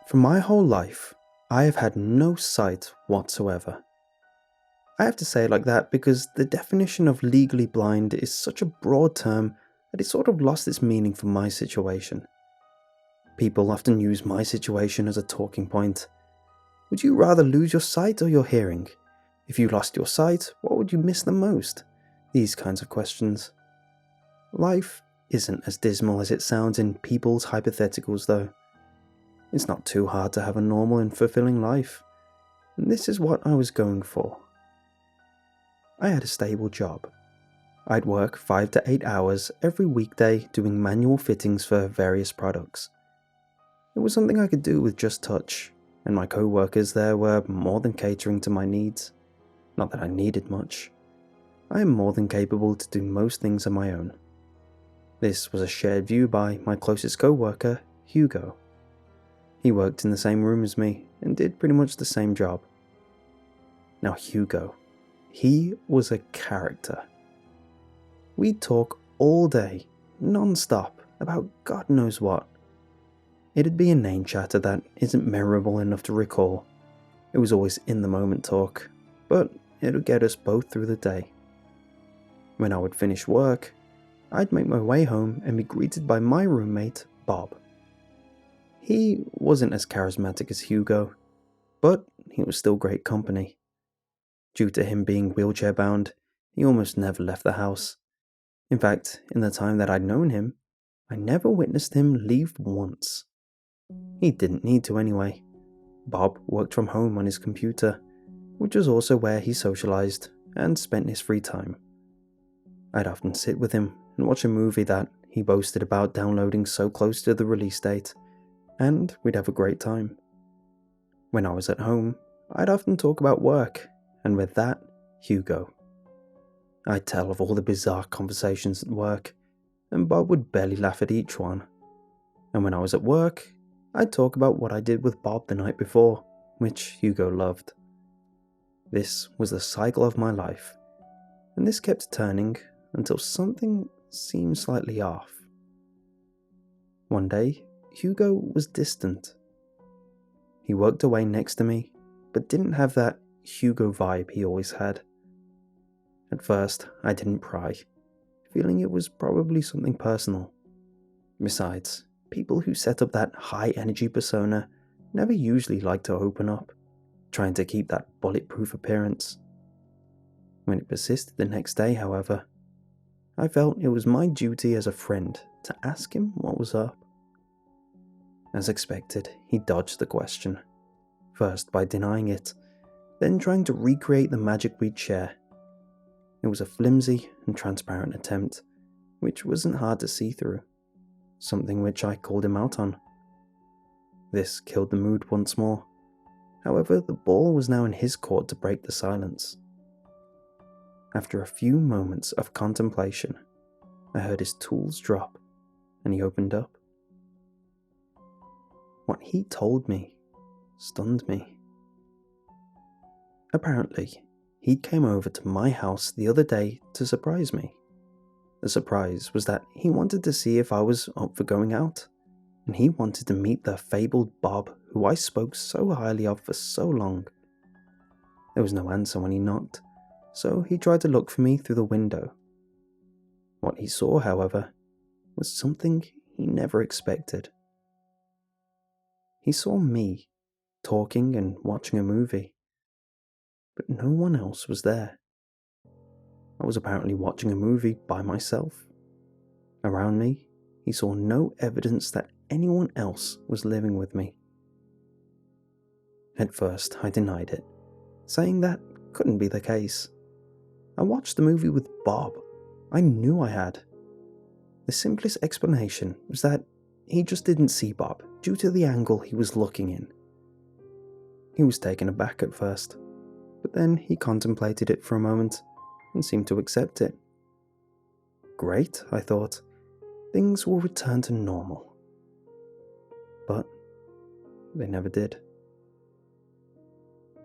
For my whole life, I have had no sight whatsoever. I have to say it like that because the definition of legally blind is such a broad term that it sort of lost its meaning for my situation. People often use my situation as a talking point. Would you rather lose your sight or your hearing? If you lost your sight, what would you miss the most? These kinds of questions. Life isn't as dismal as it sounds in people's hypotheticals though. It's not too hard to have a normal and fulfilling life, and this is what I was going for. I had a stable job. I'd work 5 to 8 hours every weekday doing manual fittings for various products. It was something I could do with just touch, and my co-workers there were more than catering to my needs. Not that I needed much. I am more than capable to do most things on my own. This was a shared view by my closest co-worker, Hugo. He worked in the same room as me and did pretty much the same job. Now Hugo, he was a character. We'd talk all day, non-stop, about God knows what. It'd be inane chatter that isn't memorable enough to recall. It was always in-the-moment talk, but it would get us both through the day. When I would finish work, I'd make my way home and be greeted by my roommate, Bob. He wasn't as charismatic as Hugo, but he was still great company. Due to him being wheelchair-bound, he almost never left the house. In fact, in the time that I'd known him, I never witnessed him leave once. He didn't need to anyway. Bob worked from home on his computer, which was also where he socialized and spent his free time. I'd often sit with him and watch a movie that he boasted about downloading so close to the release date, and we'd have a great time. When I was at home, I'd often talk about work, and with that, Hugo. I'd tell of all the bizarre conversations at work, and Bob would barely laugh at each one. And when I was at work, I'd talk about what I did with Bob the night before, which Hugo loved. This was the cycle of my life, and this kept turning until something seemed slightly off. One day, Hugo was distant. He worked away next to me, but didn't have that Hugo vibe he always had. At first, I didn't pry, feeling it was probably something personal. Besides, people who set up that high-energy persona never usually like to open up, trying to keep that bulletproof appearance. When it persisted the next day, however, I felt it was my duty as a friend to ask him what was up. As expected, he dodged the question, first by denying it, then trying to recreate the magic we'd share. It was a flimsy and transparent attempt, which wasn't hard to see through, something which I called him out on. This killed the mood once more. However, the ball was now in his court to break the silence. After a few moments of contemplation, I heard his tools drop, and he opened up. What he told me stunned me. Apparently, he came over to my house the other day to surprise me. The surprise was that he wanted to see if I was up for going out, and he wanted to meet the fabled Bob who I spoke so highly of for so long. There was no answer when he knocked, so he tried to look for me through the window. What he saw, however, was something he never expected. He saw me, talking and watching a movie, but no one else was there. I was apparently watching a movie by myself. Around me, he saw no evidence that anyone else was living with me. At first, I denied it, saying that couldn't be the case. I watched the movie with Bob. I knew I had. The simplest explanation was that he just didn't see Bob due to the angle he was looking in. He was taken aback at first, but then he contemplated it for a moment and seemed to accept it. Great, I thought. Things will return to normal. But they never did.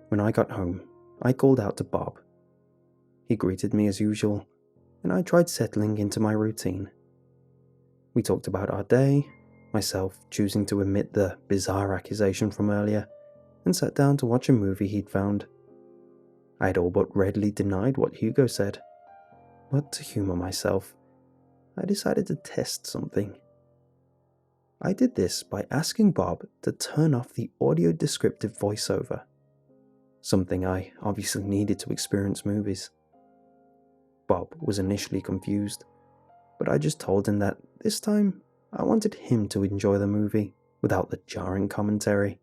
When I got home, I called out to Bob. He greeted me as usual, and I tried settling into my routine. We talked about our day, myself choosing to omit the bizarre accusation from earlier, and sat down to watch a movie he'd found. I had all but readily denied what Hugo said, but to humour myself, I decided to test something. I did this by asking Bob to turn off the audio descriptive voiceover, something I obviously needed to experience movies. Bob was initially confused, but I just told him that this time I wanted him to enjoy the movie without the jarring commentary.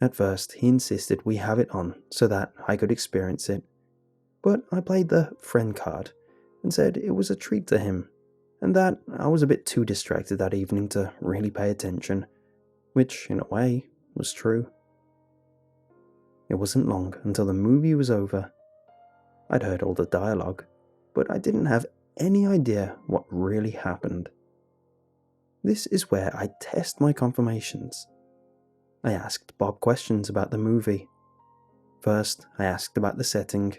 At first, he insisted we have it on so that I could experience it, but I played the friend card and said it was a treat to him, and that I was a bit too distracted that evening to really pay attention, which, in a way, was true. It wasn't long until the movie was over. I'd heard all the dialogue, but I didn't have any idea what really happened. This is where I test my confirmations. I asked Bob questions about the movie. First, I asked about the setting,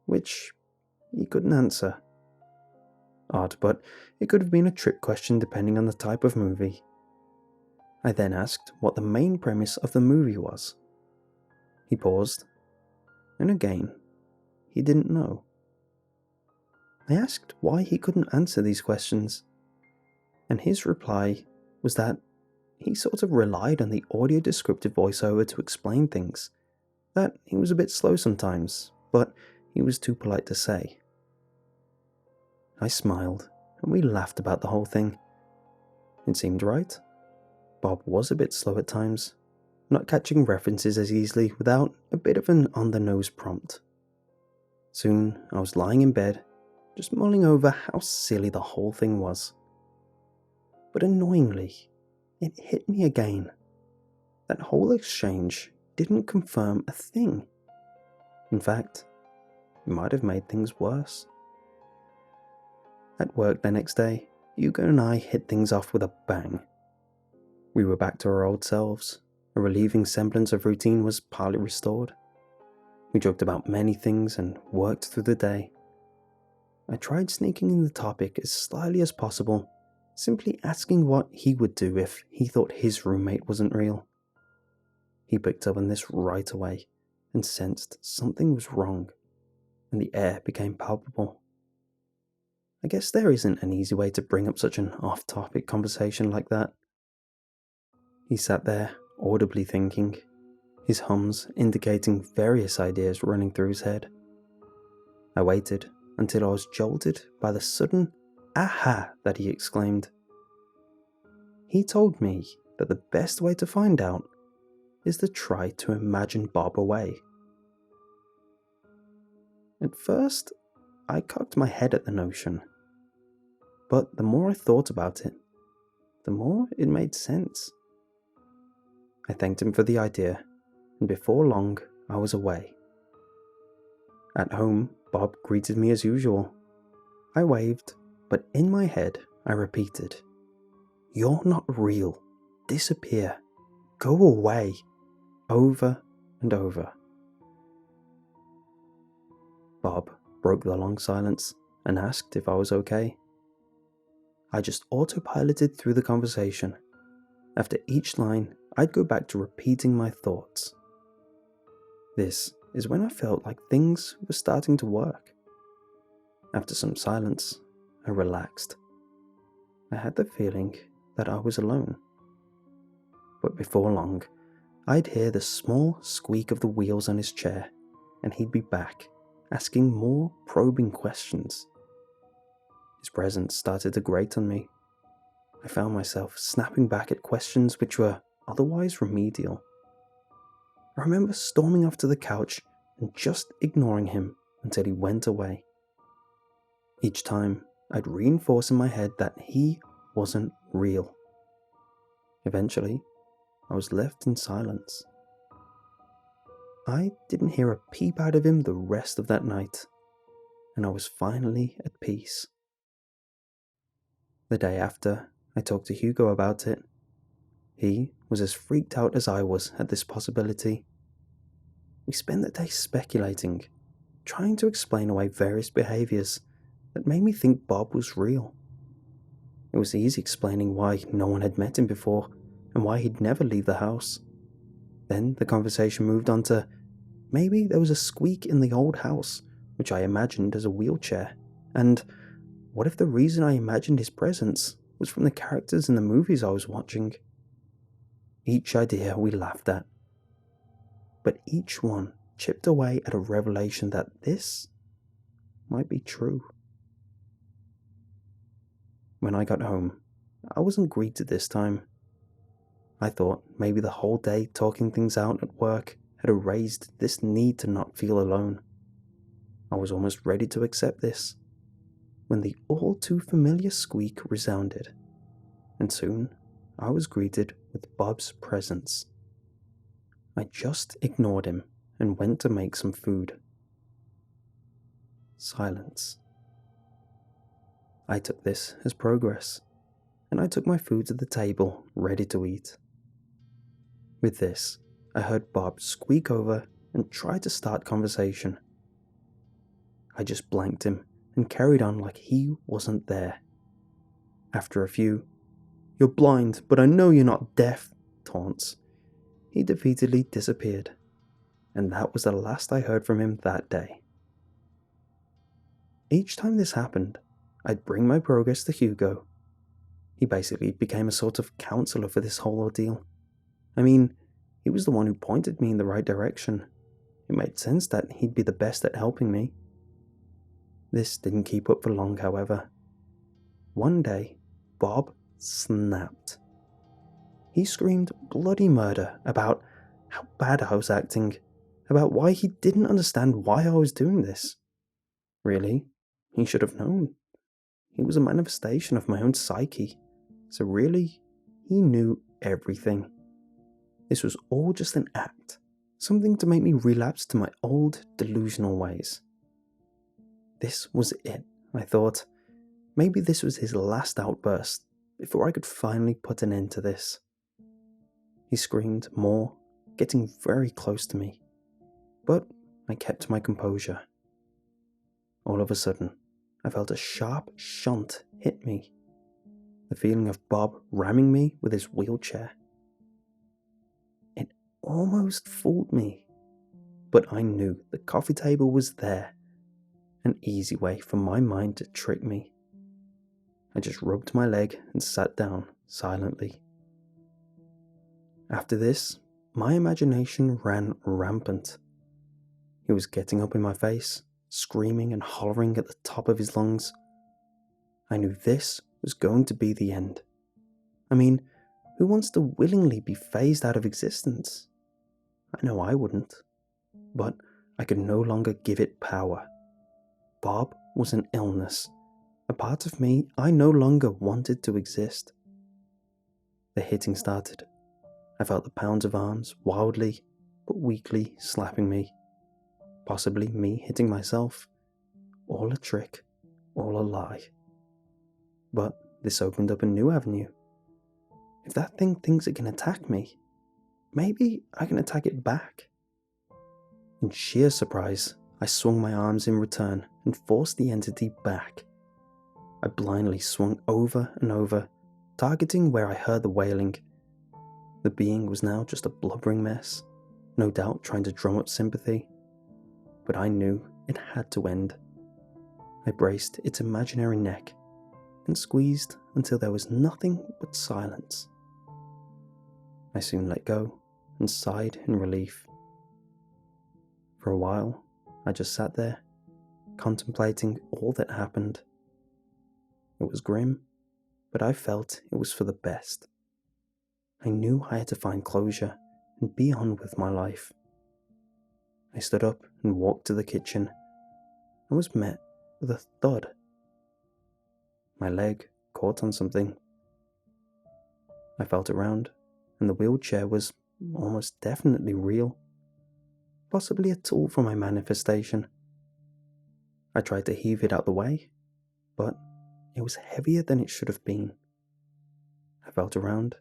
which he couldn't answer. Odd, but it could have been a trick question depending on the type of movie. I then asked what the main premise of the movie was. He paused, and again, he didn't know. I asked why he couldn't answer these questions, and his reply was that he sort of relied on the audio descriptive voiceover to explain things, that he was a bit slow sometimes, but he was too polite to say. I smiled, and we laughed about the whole thing. It seemed right. Bob was a bit slow at times, not catching references as easily without a bit of an on-the-nose prompt. Soon, I was lying in bed, just mulling over how silly the whole thing was. But annoyingly, it hit me again. That whole exchange didn't confirm a thing. In fact, it might have made things worse. At work the next day, Hugo and I hit things off with a bang. We were back to our old selves. A relieving semblance of routine was partly restored. We joked about many things and worked through the day. I tried sneaking in the topic as slyly as possible, simply asking what he would do if he thought his roommate wasn't real. He picked up on this right away and sensed something was wrong, and the air became palpable. I guess there isn't an easy way to bring up such an off-topic conversation like that. He sat there, audibly thinking, his hums indicating various ideas running through his head. I waited until I was jolted by the sudden aha that he exclaimed. He told me that the best way to find out is to try to imagine Bob away. At first, I cocked my head at the notion, but the more I thought about it, the more it made sense. I thanked him for the idea, and before long, I was away. At home, Bob greeted me as usual. I waved, but in my head, I repeated, "You're not real. Disappear. Go away," over and over. Bob broke the long silence and asked if I was okay. I just autopiloted through the conversation. After each line, I'd go back to repeating my thoughts. This is when I felt like things were starting to work. After some silence, I relaxed. I had the feeling that I was alone. But before long, I'd hear the small squeak of the wheels on his chair, and he'd be back, asking more probing questions. His presence started to grate on me. I found myself snapping back at questions which were otherwise remedial. I remember storming off to the couch and just ignoring him until he went away. Each time, I'd reinforce in my head that he wasn't real. Eventually, I was left in silence. I didn't hear a peep out of him the rest of that night, and I was finally at peace. The day after, I talked to Hugo about it. He was as freaked out as I was at this possibility. We spent the day speculating, trying to explain away various behaviours that made me think Bob was real. It was easy explaining why no one had met him before and why he'd never leave the house. Then the conversation moved on to maybe there was a squeak in the old house, which I imagined as a wheelchair, and what if the reason I imagined his presence was from the characters in the movies I was watching? Each idea we laughed at, but each one chipped away at a revelation that this might be true. When I got home, I wasn't greeted this time. I thought maybe the whole day talking things out at work had erased this need to not feel alone. I was almost ready to accept this, when the all too familiar squeak resounded, and soon I was greeted with Bob's presence. I just ignored him and went to make some food. Silence. I took this as progress, and I took my food to the table, ready to eat. With this, I heard Bob squeak over and try to start conversation. I just blanked him and carried on like he wasn't there. After a few, "You're blind, but I know you're not deaf," taunts, he defeatedly disappeared, and that was the last I heard from him that day. Each time this happened, I'd bring my progress to Hugo. He basically became a sort of counselor for this whole ordeal. I mean, he was the one who pointed me in the right direction. It made sense that he'd be the best at helping me. This didn't keep up for long, however. One day, Bob snapped. He screamed bloody murder about how bad I was acting, about why he didn't understand why I was doing this. Really, he should have known. He was a manifestation of my own psyche, so really, he knew everything. This was all just an act, something to make me relapse to my old delusional ways. This was it, I thought. Maybe this was his last outburst, before I could finally put an end to this. He screamed more, getting very close to me, but I kept my composure. All of a sudden, I felt a sharp shunt hit me. The feeling of Bob ramming me with his wheelchair. It almost fooled me, but I knew the coffee table was there, an easy way for my mind to trick me. I just rubbed my leg and sat down silently. After this, my imagination ran rampant. He was getting up in my face, screaming and hollering at the top of his lungs. I knew this was going to be the end. I mean, who wants to willingly be phased out of existence? I know I wouldn't, but I could no longer give it power. Bob was an illness, a part of me I no longer wanted to exist. The hitting started. I felt the pounds of arms wildly but weakly slapping me, possibly me hitting myself. All a trick, all a lie. But this opened up a new avenue. If that thing thinks it can attack me, maybe I can attack it back. In sheer surprise, I swung my arms in return and forced the entity back. I blindly swung over and over, targeting where I heard the wailing. The being was now just a blubbering mess, no doubt trying to drum up sympathy. But I knew it had to end. I braced its imaginary neck and squeezed until there was nothing but silence. I soon let go and sighed in relief. For a while, I just sat there, contemplating all that happened. It was grim, but I felt it was for the best. I knew I had to find closure and be on with my life. I stood up and walked to the kitchen and was met with a thud. My leg caught on something. I felt around, and the wheelchair was almost definitely real, possibly a tool for my manifestation. I tried to heave it out the way, but it was heavier than it should have been. I felt around,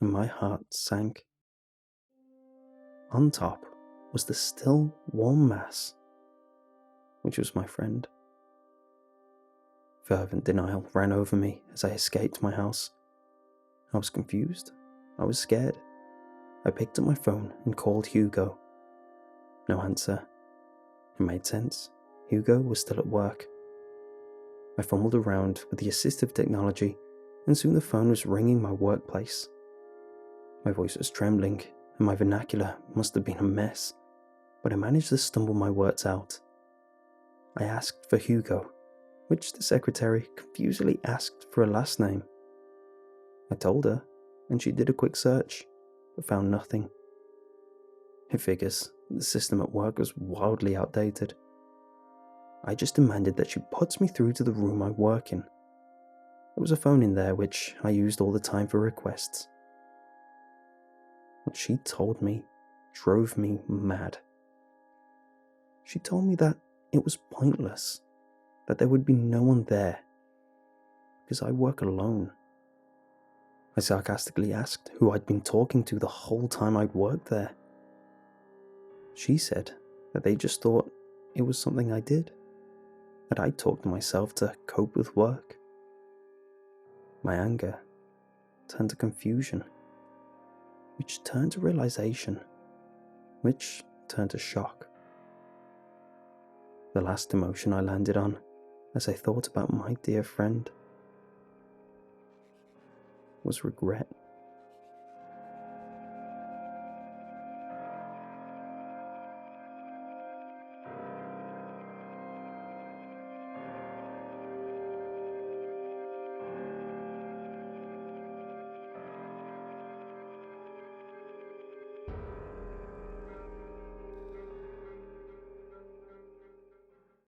and my heart sank. On top was the still warm mass, which was my friend. Fervent denial ran over me as I escaped my house. I was confused. I was scared. I picked up my phone and called Hugo. No answer. It made sense. Hugo was still at work. I fumbled around with the assistive technology, and soon the phone was ringing my workplace. My voice was trembling, and my vernacular must have been a mess, but I managed to stumble my words out. I asked for Hugo, which the secretary confusedly asked for a last name. I told her, and she did a quick search, but found nothing. It figures the system at work was wildly outdated. I just demanded that she puts me through to the room I work in. There was a phone in there which I used all the time for requests. What she told me drove me mad. She told me that it was pointless, that there would be no one there, because I work alone. I sarcastically asked who I'd been talking to the whole time I'd worked there. She said that they just thought it was something I did, that I'd talk to myself to cope with work. My anger turned to confusion, which turned to realization, which turned to shock. The last emotion I landed on as I thought about my dear friend was regret.